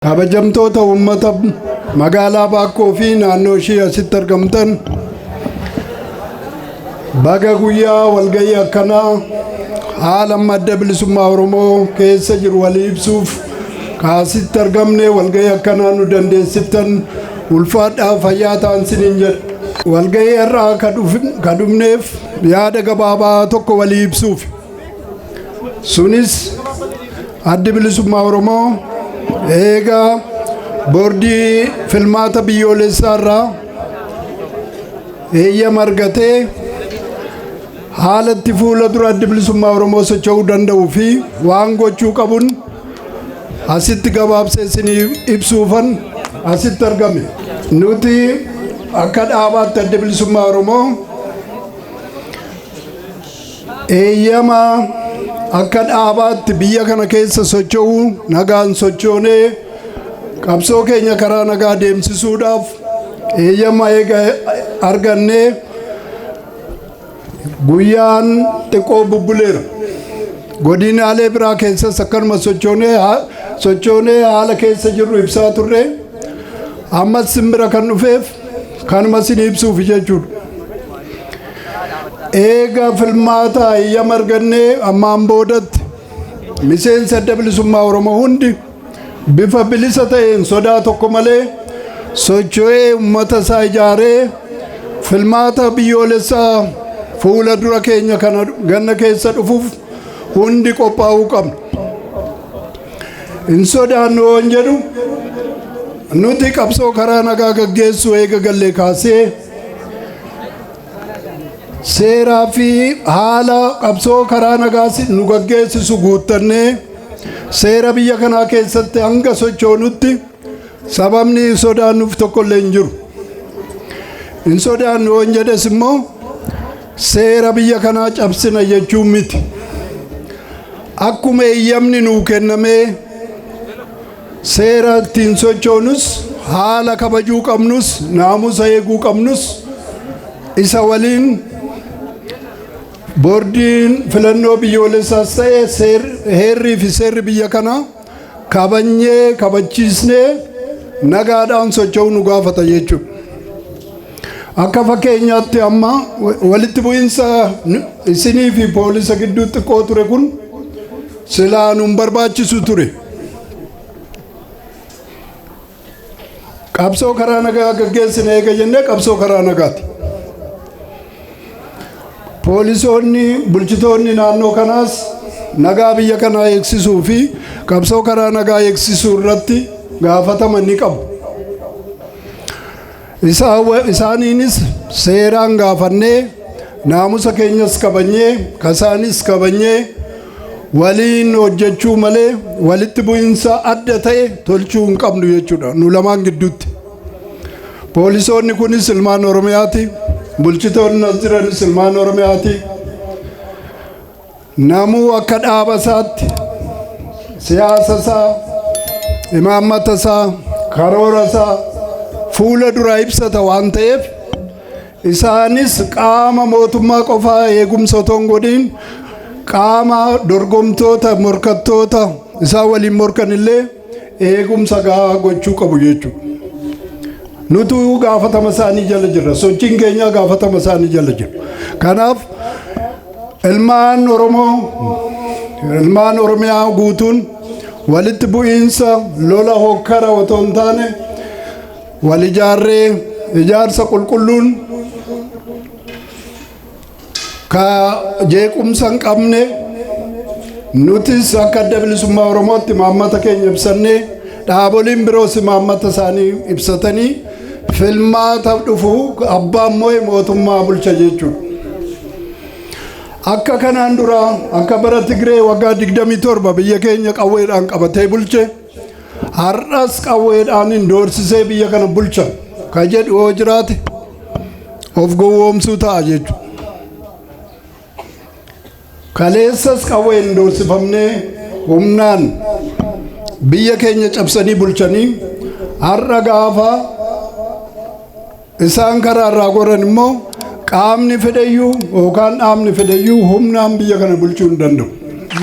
kabajamtoota uummata magaalaa Baakoo fi naannoo ishee asitti argamtan baga guyyaa walgayii akkanaa haala madda bilisummaa Oromoo keessa jiru walii ibsuuf kaasitti argamne walgayii akkanaa nu dandeessiftan ulfaadhaa fayyaa ta'an siniin jedha. Walgayii irraa kadhufneef yaada gabaabaa tokko walii ibsuuf sunis addi bilisummaa Oromoo eega boordii filmaata biyyoolessaa irraa eeyyama argatee haala itti fuula dura addi bilisummaa Oromoo socho'uu danda'uu fi waan gochuu qabuun asitti gabaabsee isiniif ibsuufan asitti argame. Nuti akka dhaabaatti addi bilisummaa Oromoo eeyyama akka dhaabaatti biyya kana keessa socho'uu nagaan sochoonee qabsoo keenya karaa nagaa deemsisuudhaaf eeyyama eega argannee guyyaan xiqqoo bubbuleera. Godinaalee biraa keessas akkanuma sochoonee haala keessa jirru ibsaa turre ammas simbira kan dhufeef kanuma isin ibsuuf jechuudha. Eega filmaata eeyyama argannee ammaan boodatti miseensi adda bilisummaa Oromoo hundi bifa bilisa ta'een sodaa tokko malee socho'ee uummata isaa ijaaree filmaata biyyoolessaa fuula dura keenya kana ganna keessa dhufuuf hundi qophaa'uu qabna. Hin sodaannu waan jedhu nuti qabsoo karaa nagaa gaggeessuu eega gallee kaasee seeraa fi haala qabsoo karaa nagaa nu gaggeessisu guuttannee seera biyya kanaa keessatti hanga sochoonutti sababni sodaannuuf tokkollee hin jiru. Hin sodaannu waan jedhes immoo seera biyya kanaa cabsina jechuun miti. Akkuma eeyyamni nuu kennamee seera ittiin sochoonus haala kabajuu qabnus naamusa eeguu qabnus isa waliin boordiin filannoo biyyoolessaas ta'e heerrii fi seerri biyya kanaa kabajnee kabachiisnee nagaadhaan socho'uu nu gaafata jechuudha. Akka fakkeenyaatti amma walitti bu'iinsa isinii fi poolisa gidduu xiqqoo ture kun silaa nuun barbaachisu ture. Qabsoo karaa nagaa gaggeessina eega jennee qabsoo karaa nagaati. Poolisoonni bulchitoonni naannoo kanaas nagaa biyya kanaa eegsisuu fi qabsoo karaa nagaa eegsisuu irratti gaafataman ni qabu. Isaaniinis seeraan gaafannee naamusa keenyas kabajnee kasaanis kabajnee waliin hojjechuu malee walitti bu'iinsa adda ta'e tolchuu hin qabnu jechuudha nu lamaan gidduutti. Poolisoonni kunis ilmaan Oromiyaati. Bulchitoonni as jiranis ilmaan Oromiyaati. Namuu akka dhaaba isaatti siyaasa isaa, imaammata isaa, karoora isaa fuula duraa ibsata waan ta'eef isaanis qaama mootummaa qofaa eegumsa otoo hin godhin qaama dorgomtoota morkattoota isaa waliin morkan illee eegumsa gahaa gochuu qabu jechuudha. Nutu gaafatama isaanii jala jirra. Sochiin keenya gaafatama isaanii jala jira. Kanaaf ilmaan Oromoo, ilmaan Oromiyaa guutuun walitti bu'iinsa lola hokkara otoo hin taane wal ijaarree ijaarsa qulqulluun ka jeequmsa hin qabne nutis akka adda bilisummaa Oromootti imaammata keenya ibsannee dhaaboliin biroos imaammata isaanii ibsatanii filmaata dhufu abbaan mootummaa bulcha jechuudha. Akka kanaan dura akka bara Tigree waggaa 27 biyya keenya qawweedhaan qabatee bulche har'as qawweedhaan doorsisee biyya kana bulcha ka jedhu yoo jiraate of gowwoomsuu ta'a jechuudha. Kaleessas qawween doorsifamnee humnaan biyya keenya cabsanii bulchanii har'a gaafa isaan karaa irraa goran immoo qaamni fedhayyuu yookaan dhaabni fedhayyuu humnaan biyya kana bulchuu hin danda'u.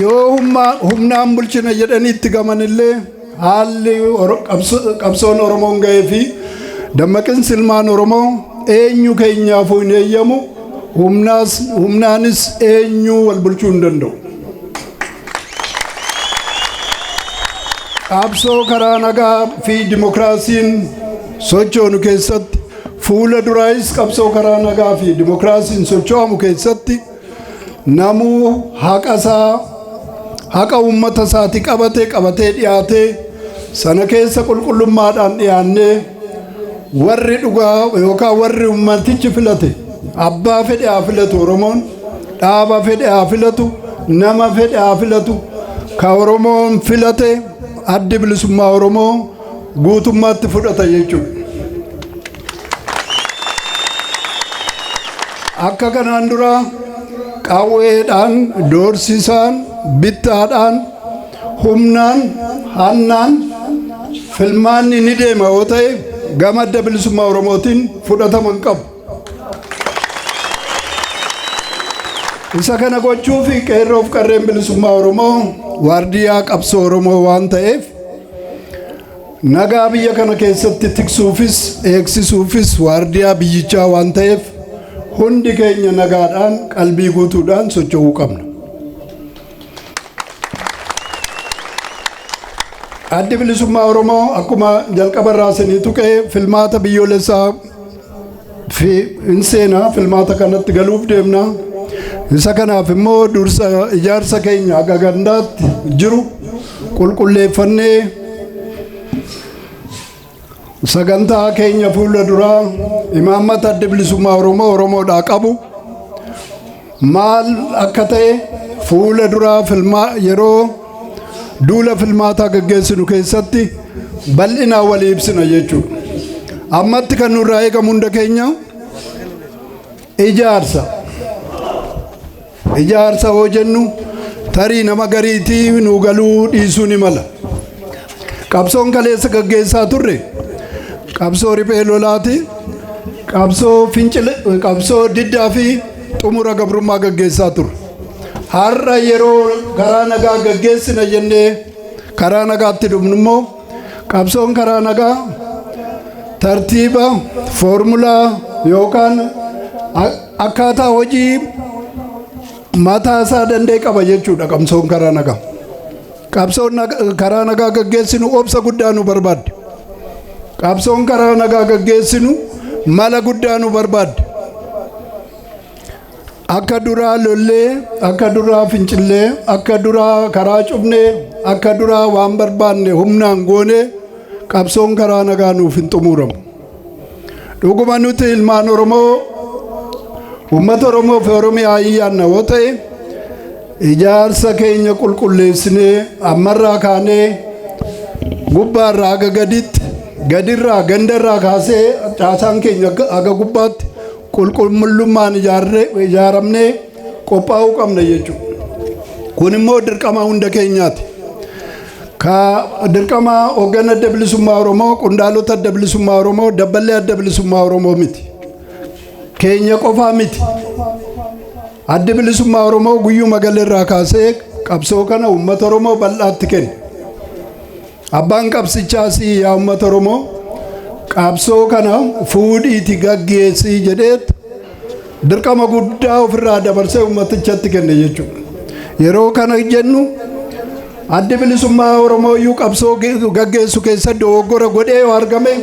Yoo humnaan bulchina jedhanii itti gamanillee haalli qabsoon Oromoon ga'ee fi dammaqinsi ilmaan Oromoo eenyu keenyaafuu hin eeyyamu, humnaanis eenyu wal bulchuu hin danda'u. Qabsoo karaa nagaa fi dimokiraasiin sochoonu keessatti, fuula duraayis qabsoo karaa nagaa fi dimokiraasiin socho'amu keessatti namuu haqa uummata isaati qabatee dhiyaatee sana keessa qulqullummaadhaan dhiyaannee warri dhugaa yookaan warri ummatichi filate abbaa fedhe haa filatu, Oromoon dhaaba fedhe haa filatu, nama fedhe haa filatu. Ka Oromoon filate addi bilisummaa Oromoo guutummaatti fudhata jechuudha. Akka kanaan dura qawweedhaan, doorsisaan, bittaadhaan, humnaan, hannaan filmaanni ni deema yoo ta'e gama adda bilisummaa Oromootiin fudhatama hin qabu. Isa kana gochuuf qeerroof qarreen bilisummaa Oromoo waardiyyaa qabsoo Oromoo waan ta'eef nagaa biyya kana keessatti tiksuufis eegsisuufis waardiyyaa biyyichaa waan ta'eef hundi keenya nagaadhaan qalbii guutuudhaan socho'uu qabna. Addi bilisummaa Oromoo akkuma jalqabarraa isinii tuqee filmaata biyyoolessaa fi inseenaa filmaata kanatti galuuf deemna. Isa kanaaf immoo dursa ijaarsa keenya aga gandaatti jiru qulqulleeffannee sagantaa keenya fuula duraa imaammata adda bilisummaa Oromoo Oromoodhaa qabu maal akka ta'e fuula duraa yeroo duula filmaataa gaggeessinu keessatti bal'inaan walii ibsina jechuudha. Ammatti kan nurraa eegamu hunda keenya ijaarsa hoo jennu tarii nama gariitii nu galuu dhiisuu ni mala. Qabsoon kaleessa gaggeessaa turre qabsoo riphee lolaati, qabsoo diddaa fi xumura gabrummaa gaggeessaa turre. Har'a yeroo karaa nagaa gaggeessina jennee karaa nagaatti dhufnu immoo qabsoon karaa nagaa tartiiba foormulaa yookaan akkaataa hojii mataa isaa danda'e qaba jechuudha. Qabsoon karaa nagaa, qabsoon karaa nagaa gaggeessinu obsa guddaa nu barbaadde. Qabsoon karaa nagaa gaggeessinu mala guddaa nu barbaadde. Akka duraa lollee, akka duraa fincillee, akka duraa karaa cufnee, akka duraa waan barbaanne humnaan goonee qabsoon karaa nagaa nuuf hin xumuramu. Dhuguma nuti ilmaan Oromoo, uummata Oromoo fi Oromiyaa ayyaanna yoo ta'e ijaarsa keenya qulqulleessinee ammarraa kaanee gubbaarraa aga gaditti, gadirraa gandarraa kaasee caasaan keenya aga gubbaatti qulqullummaan ijaaramnee qophaa'uu qabna jechuudha. Kun immoo dirqama hunda keenyaati. Dirqama hoogganaa adda bilisummaa Oromoo, qondaalota adda bilisummaa Oromoo, dabballee adda bilisummaa Oromoo miti. Keenya qofaa miti. Adda bilisummaa Oromoo guyyuma galerraa kaasee qabsoo kana uummata Oromoo bal'aatti kenne. Abbaan qabsichaas yaa uummata Oromoo qabsoo kana fuudhiiti gaggeessii jedheet dirqama guddaa ofirraa dabarsee ummatichatti kenne jechuudha. Yeroo kana jennu adda bilisummaa Oromoo iyyuu qabsoo gaggeessu keessatti dogoggora godhee yoo argame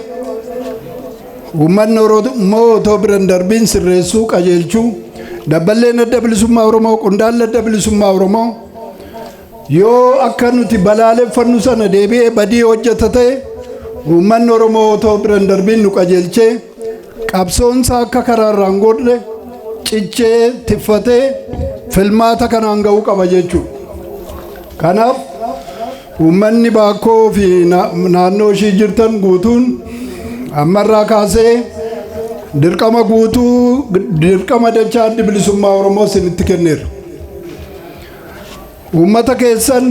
uummanni Oromoo otoo bira hin darbiin sirreessuu qajeelchuu, dabballeen adda bilisummaa Oromoo, qondaalli adda bilisummaa Oromoo yoo akka nuti balaaleffannu sana deebi'ee badii hojjeta ta'e uummanni Oromoo otoo bira hin darbiin nu qajeelchee qabsoonsaa akka karaarraan godhe cichee tiffatee filmaata kanaan ga'uu qaba jechuudha. Kanaaf uummanni Baakkoo fi naannoo ishii jirtan guutuun ammarraa kaasee dirqama guutuu, dirqama dachaa adda bilisummaa Oromoo isinitti kenneera. Uummata keessan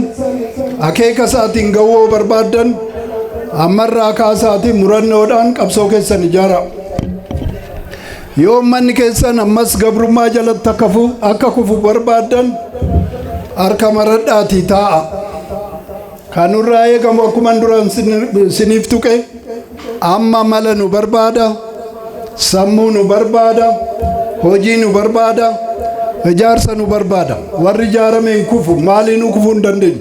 akeeka isaatiin ga'uu barbaaddan ammarraa kaasaatiin murannoodhaan qabsoo keessan ijaara. Yoo uummanni keessan ammas gabrummaa jalatti akka kufu barbaaddan harka maradhaatii taa'a. kanurraa eegamu akkuma duraan siniif tuqe amma mala nu barbaada, sammuu nu barbaada, hojii nu barbaada, ijaarsa nu barbaada. Warri ijaarame hin kufu, maaliin nu kufuu hin dandeenyu.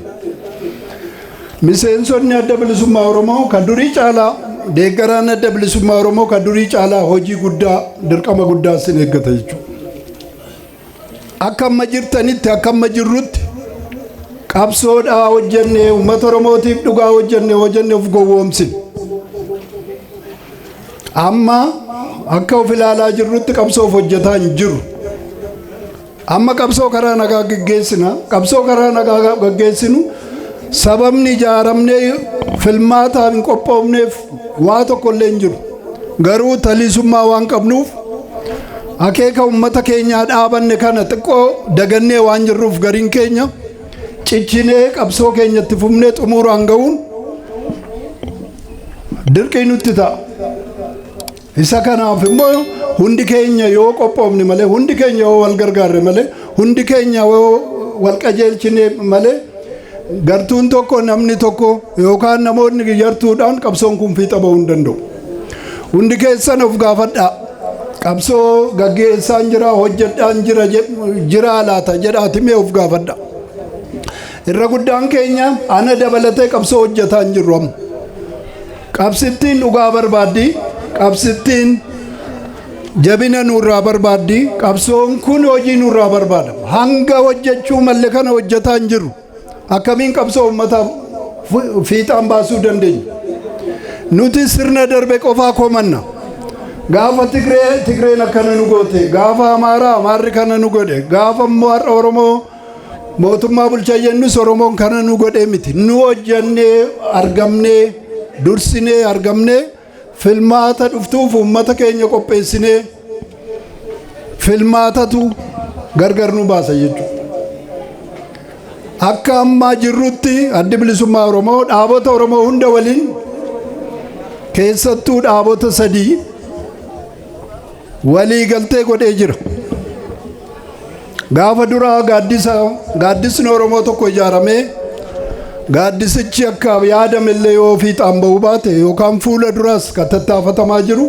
Miseensonni adda bilisummaa Oromoo kan durii caalaa, deeggaraan adda bilisummaa Oromoo kan durii caalaa hojii guddaa, dirqama guddaa sin eeggata jechuudha. Akka amma jirtanitti, akka amma jirrutti qabsoodhaa hojjennee uummata Oromootiif dhugaa hojjennee of gowwoomsin. Amma akka of ilaalaa jirrutti qabsoo of hojjetaa hin jiru. Amma qabsoo karaa nagaa gaggeessina. Qabsoo karaa nagaa gaggeessinu sababni ijaaramnee filmaataan hin qophoofneef waa tokko illee hin jiru. Garuu taliisummaa waan qabnuuf akeeka uummata keenyaa dhaabanne kana xiqqoo dagannee waan jirruuf gariin keenya ciccinee qabsoo keenyatti fufnee xumuraan ga'uun dirqii nutti ta'a. Isa kanaaf immoo hundi keenya yoo qophoofne malee, hundi keenya yoo wal gargaarre malee, hundi keenya yoo wal qajeelchine malee gartuun tokko namni tokko yookaan namoonni yartuudhaan qabsoon kun fiixa ba'uu hin danda'u. Hundi keessan of gaafadhaa. Qabsoo gaggeessaan jira, hojjedhaan jira laata jedhaatimee of gaafadha. Irra guddaan keenya ana dabalatee qabsoo hojjetaa hin jirru amma. Qabsittiin dhugaa barbaaddi, qabsittiin jabina nurraa barbaaddi, qabsoon kun hojii nurraa barbaada. Hanga hojjechuu malee kana hojjetaa hin jirru. Akkamiin qabsoo uummataaf fiixaan baasuu dandeenya? Nuti sirna darbe qofaa komanna. Gaafa Tigreen akkana nu goote, gaafa Amaarri kana nu godhe, gaafa immoo har'a Oromoo mootummaa bulchaa jennus Oromoon kana nu godhe miti. Nu hojjannee argamnee, dursinee argamnee filmaata dhuftuuf uummata keenya qopheessinee filmaatatu gargar nu baasa jechuudha. Akka ammaa jirrutti addi bilisummaa Oromoo dhaabota Oromoo hunda waliin keessattuu dhaabota sadii walii galtee godhee jira. Gaafa duraa gaaddisni Oromoo tokko ijaaramee gaaddisichi akka yaadamellee yoo fiixaan ba'uu baate yookaan fuula duraas kan tattaafatamaa jiru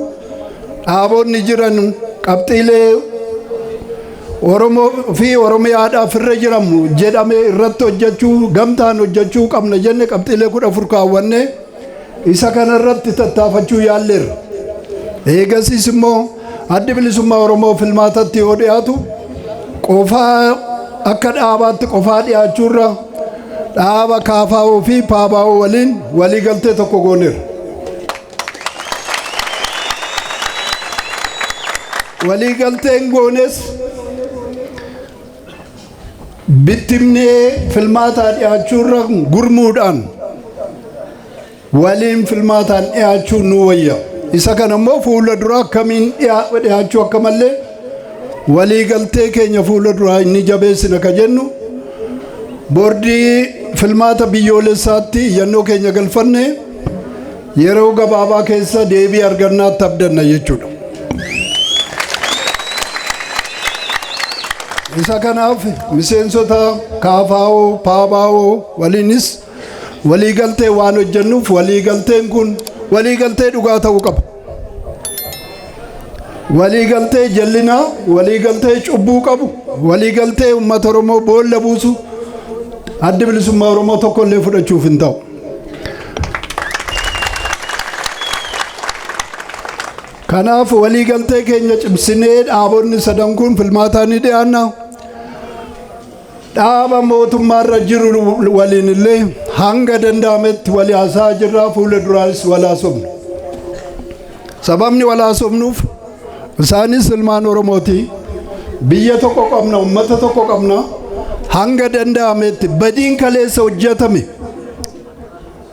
dhaabonni jiran qabxiilee Oromoo fi Oromiyaadhaaf irra jiramu jedhamee irratti hojjechuu gamtaan hojjechuu qabna jenne qabxiilee 14 kaawwannee isa kana irratti tattaafachuu yaalleerra. Eegasiis immoo addi bilisummaa Oromoo filmaatatti yoo dhiyaatu qofaa akka dhaabaatti qofaa dhiyaachuurra dhaaba kaafaa'oo fi paabaa'oo waliin waliigaltee tokko gooneerra. Waliigalteen goones bittimnee filmaataa dhiyaachuurra gurmuudhaan waliin filmaataan dhiyaachuun nu wayya. Isa kana immoo fuula duraa akkamiin dhiyaachuu akka malee waliigaltee keenya fuula duraa inni jabeessina ka jennu boordii filmaata biyyoolessaatti iyyannoo keenya galfanne yeroo gabaabaa keessa deebii argannaatti abdanna jechuudha. Isa kanaaf miseensota kaafaa'oo paabaa'oo waliinis waliigaltee waan hojjennuuf waliigalteen kun waliigaltee dhugaa ta'uu qaba. Waliigaltee jallinaa, waliigaltee cubbuu qabu, waliigaltee uummata Oromoo boolla buusu addi bilisummaa Oromoo tokko illee fudhachuuf hin ta'u. Kanaaf waliigaltee keenya cimsinee dhaabonni sadan kun filmaataan ni dhiyaanna. Dhaaba mootummaarra jiru waliin illee hanga danda'ametti walii haasaa jirra, fuula duraas walaasofna. Sababni walaasofnuuf isaanis ilmaan Oromooti, biyya tokko qabna, uummata tokko qabna. Hanga danda'ametti badiin kaleessa hojjetame,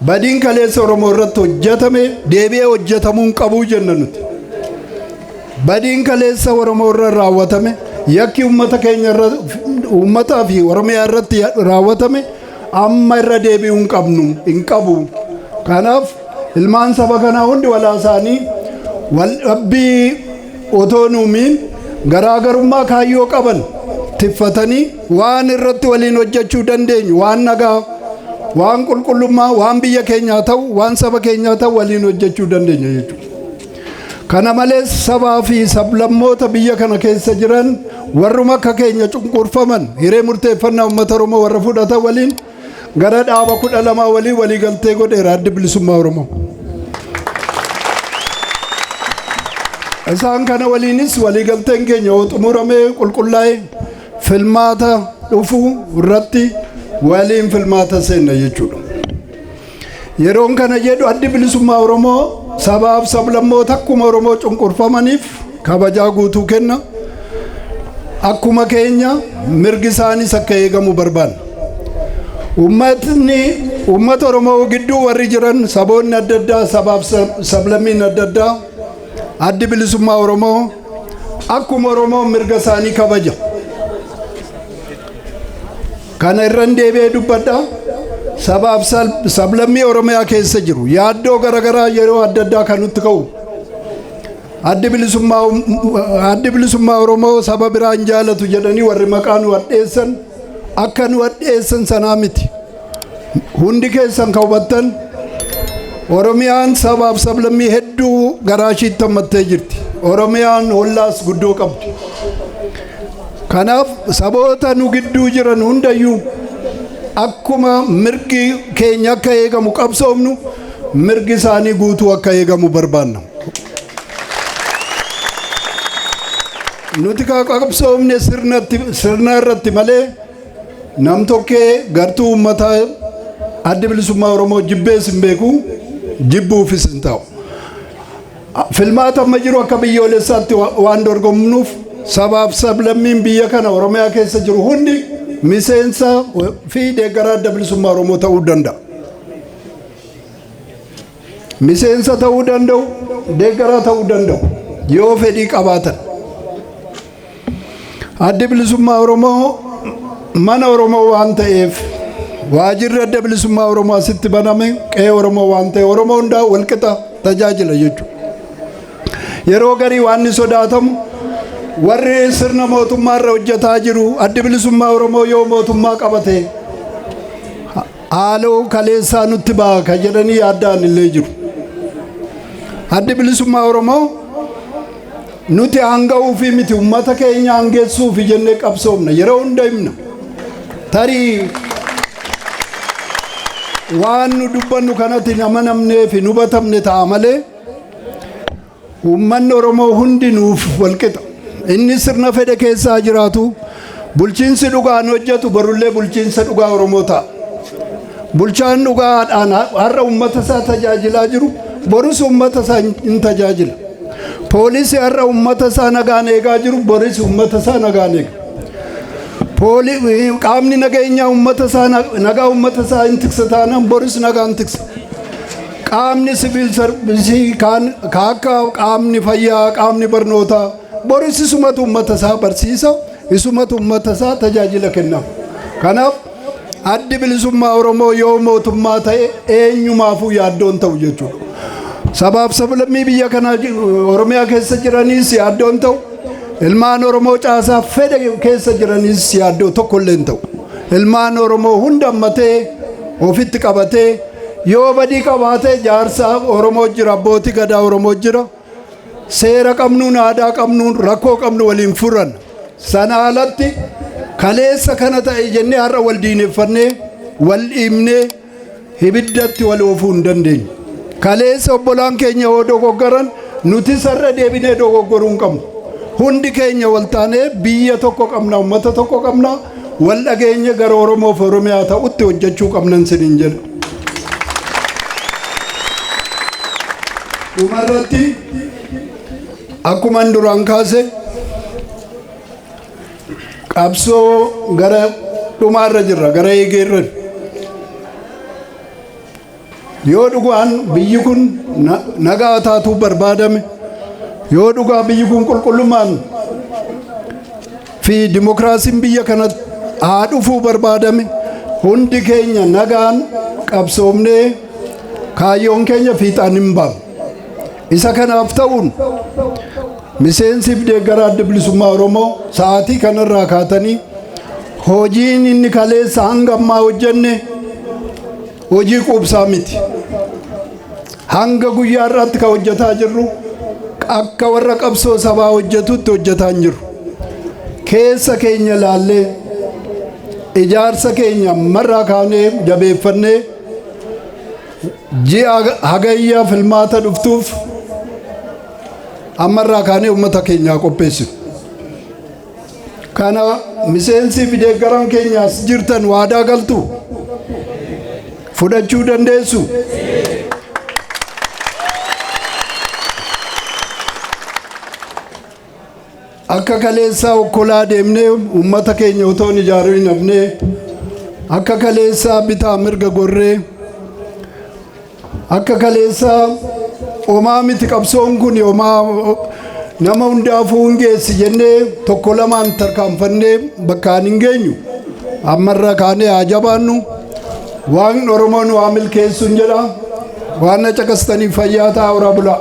badiin kaleessa Oromoo irratti hojjetame deebi'ee hojjetamuu hin qabu jenna nuti. Badiin kaleessa Oromoo irra raawwatame, yakki uummata keenya irra uummataa fi Oromiyaa irratti raawwatame amma irra deebi'uu hin qabu. Kanaaf ilmaan saba kanaa hundi walaasaanii wal dhabbii otoo nuumiin garaagarummaa kaayyoo qaban tiffatanii waan irratti waliin hojjechuu dandeenyu, waan nagaa, waan qulqullummaa waan biyya keenyaa ta'u waan saba keenyaa ta'u waliin hojjechuu dandeenya jechuudha. Kana malees sabaa fi sablammoota biyya kana keessa jiran warruma akka keenya cunqurfaman hiree murteeffannaa uummata Oromoo warra fudhatan waliin gara dhaaba 12 walii galtee godheera addi bilisummaa Oromoo. Isaan kana waliinis walii galteen keenya xumuramee qulqullaa'ee filmaata dhufu irratti waliin filmaata seenna jechuudha. Yeroon kana jedhu addi bilisummaa Oromoo sabaaf sablammoota akkuma Oromoo cunqurfamaniif kabajaa guutuu kenna. Akkuma keenya mirgi isaaniis akka eegamu barbaanna. Uummata Oromoo gidduu warri jiran saboonni adda addaa sabaaf sablammiin adda addaa addi bilisummaa Oromoo akkuma Oromoo mirga isaanii kabaja. Kana irraan deebi'ee dubbadha. Sabaaf sablammii Oromiyaa keessa jiru yaaddoo garaagaraa yeroo adda addaa kan nutti ka'u. Addi bilisummaa Oromoo saba biraan jaalatu jedhanii warri maqaa nu hadheessan akka nu hadheessan sanaa miti. Hundi keessan kan hubattan Oromiyaan sabaaf sablammii hedduu garaa ishiitti hammattee jirti. Oromiyaan hollaas guddoo qabdi. Kanaaf saboota nu gidduu jiran hundayyuu akkuma mirgi keenya akka eegamu qabsoomnu mirgi isaanii guutuu akka eegamu barbaanna. Nuti qabsoomne sirna irratti malee nam tokkee gartuu uummataa addi bilisummaa Oromoo jibbees hin beeku jibbuufis hin ta'u. Filmaata amma jiru akka biyyoolessaatti waan dorgomnuuf sabaaf sablammiin biyya kana Oromiyaa keessa jiru hundi miseensa fi deeggaraa adda bilisummaa Oromoo ta'uu danda'a. Miseensa ta'uu danda'u, deeggaraa ta'uu danda'u yoo fedhii qabaatan. Addi bilisummaa Oromoo mana Oromoo waan ta'eef waajirri adda bilisummaa Oromoo asitti baname qe'ee Oromoo waan ta'e Oromoo hundaa walqixa tajaajila jechuudha. Yeroo garii waan ni sodaatamu warri sirna mootummaa irra hojjetaa jiru addi bilisummaa Oromoo yoo mootummaa qabate haaloo kaleessaa nutti ba'a kan jedhanii yaaddaan illee jiru. Addi bilisummaa Oromoo nuti hanga'uu fi miti uummata keenya hangeessuu fi jennee qabsoomna yeroo hunda himna. Tarii waan nu dubbannu kanatti nama namnee fi nu batamne ta'a malee uummanni Oromoo hundi nuuf walqixa. Inni sirna fedhe keessaa jiraatu bulchiinsi dhugaan hojjetu barullee bulchiinsa dhugaa Oromoo ta'a. Bulchaan dhugaadhaan har'a uummata isaa tajaajilaa jiru boris uummata isaa hin tajaajila. Poolisii har'a uummata isaa nagaan eegaa jiru boris uummata isaa nagaan eega. Qaamni nageenyaa uummata isaa nagaa uummata isaa hin tiksa taanaan boris nagaan tiksa. Qaamni siviil sarvisii kan akka qaamni fayyaa qaamni barnootaa boris isumatu uummata isaa barsiisa isumatu uummata isaa tajaajila kenna. Kanaaf addi bilisummaa Oromoo yoo mootummaa ta'e eenyumaafuu yaaddoon ta'u jechuudha. Sabaaf sablammii biyya kana Oromiyaa keessa jiraniis yaaddoon ta'u ilmaan Oromoo caasaa fedhe keessa jiraniis yaaddoo tokkollee hin ta'u. Ilmaan Oromoo hunda hammatee ofitti qabatee yoo badii qabaatee jaarsa Oromoo jira abbootii gadaa Oromoo jira. Seera qabnuun aadaa qabnuun rakkoo qabnu waliin furan sana alatti kaleessa kana ta'e jennee har'a wal diineffannee wal dhiibnee ibiddatti wal oofuu hin dandeenyu. Kaleessa obbolaan keenya yoo dogoggoran nuti sarra deebinee dogoggoruu hin qabnu. Hundi keenya wal taanee biyya tokko qabna uummata tokko qabna wal dhageenya gara Oromoo fi Oromiyaa ta'utti hojjechuu qabnan siniin jedha. Dhumarratti akkuma duraan kaase qabsoo gara dhumaarra jirra gara eegeerran yoo dhugaan biyyi kun nagaa taatuu barbaadame yoo dhugaa biyyi kun qulqullummaan fi dimokiraasiin biyya kana haa dhufuu barbaadame hundi keenya nagaan qabsoomnee kaayyoon keenya fiixaan hin baanu. Isa kanaaf ta'uun miseensiif deeggaraa adda bilisummaa Oromoo sa'aatii kanarraa kaatanii hojiin inni kaleessa hanga ammaa hojjenne hojii quubsaa miti. Hanga guyyaa irratti ka hojjetaa jirru akka warra qabsoo sabaa hojjetutti hojjetaa jiru. Keessa keenya laallee ijaarsa keenya marraa kaanee jabeeffannee ji'a hagayya filmaata dhuftuuf ammarraa kaanee uummata keenyaa qopheessinu. Kana miseensi fi deeggaraan keenyaas jirtan waadaa galtu fudhachuu dandeessu. Akka kaleessaa okkolaa deemnee uummata keenya otoo ijaaruu hin hafne akka kaleessaa bitaa mirga gorree akka kaleessaa homaa miti qabsoon kun homaa nama hundaafuu hin geessi jennee tokko lamaan tarkaanfannee bakkaan hin geenyu. Ammarra kaanee haa jabaannu. Waan Oromoon waa milkeessuun jedha. Waan na caqastaniif fayyaa ta'aa. Ora bulaa.